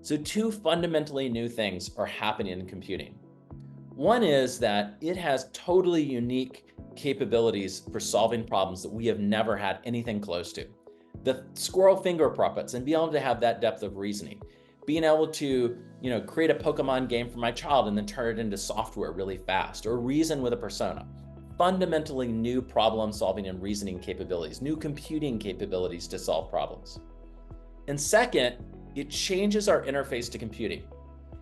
So two fundamentally new things are happening in computing. One is that it has totally unique capabilities for solving problems that we have never had anything close to. The squirrel finger puppets and being able to have that depth of reasoning, being able to, create a Pokemon game for my child and then turn it into software really fast, or reason with a persona. Fundamentally new problem solving and reasoning capabilities, new computing capabilities to solve problems. And second, it changes our interface to computing.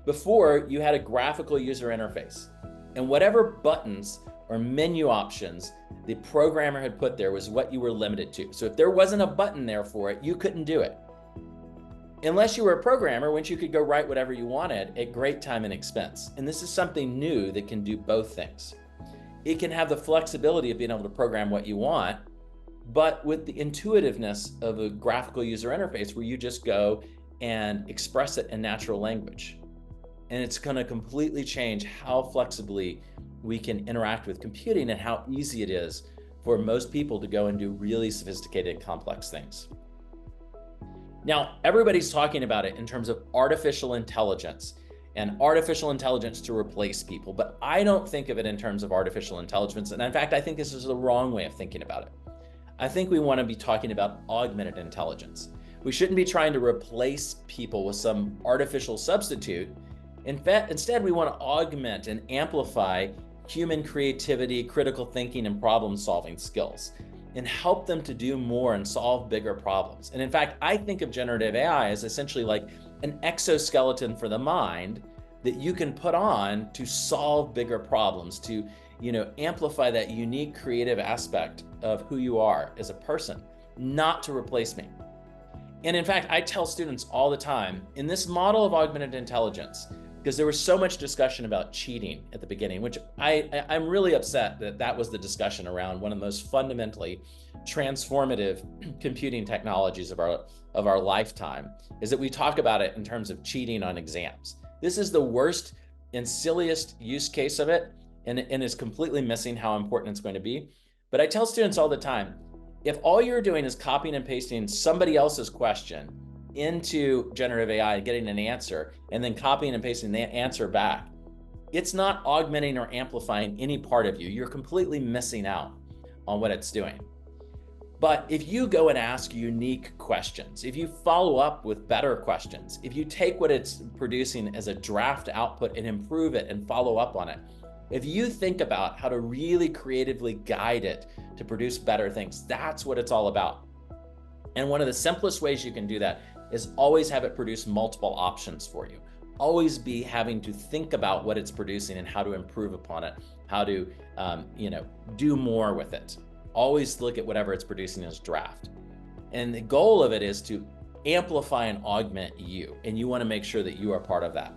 Before, you had a graphical user interface, and whatever buttons or menu options the programmer had put there was what you were limited to. So if there wasn't a button there for it, you couldn't do it. Unless you were a programmer, which you could go write whatever you wanted at great time and expense. And this is something new that can do both things. It can have the flexibility of being able to program what you want, but with the intuitiveness of a graphical user interface where you just go and express it in natural language. And it's going to completely change how flexibly we can interact with computing and how easy it is for most people to go and do really sophisticated, complex things. Now, everybody's talking about it in terms of artificial intelligence and artificial intelligence to replace people, but I don't think of it in terms of artificial intelligence. And in fact, I think this is the wrong way of thinking about it. I think we want to be talking about augmented intelligence. We shouldn't be trying to replace people with some artificial substitute. In fact, instead, we want to augment and amplify human creativity, critical thinking, and problem-solving skills, and help them to do more and solve bigger problems. And in fact, I think of generative AI as essentially like an exoskeleton for the mind that you can put on to solve bigger problems, to amplify that unique creative aspect of who you are as a person, not to replace me. And in fact, I tell students all the time, in this model of augmented intelligence, because there was so much discussion about cheating at the beginning, which I'm really upset that that was the discussion around one of the most fundamentally transformative computing technologies of our lifetime, is that we talk about it in terms of cheating on exams. This is the worst and silliest use case of it, and is completely missing how important it's going to be. But I tell students all the time, if all you're doing is copying and pasting somebody else's question into generative AI and getting an answer, and then copying and pasting the answer back, it's not augmenting or amplifying any part of you. You're completely missing out on what it's doing. But if you go and ask unique questions, if you follow up with better questions, if you take what it's producing as a draft output and improve it and follow up on it, if you think about how to really creatively guide it to produce better things, that's what it's all about. And one of the simplest ways you can do that is always have it produce multiple options for you. Always be having to think about what it's producing and how to improve upon it, how to do more with it. Always look at whatever it's producing as draft. And the goal of it is to amplify and augment you, and you want to make sure that you are part of that.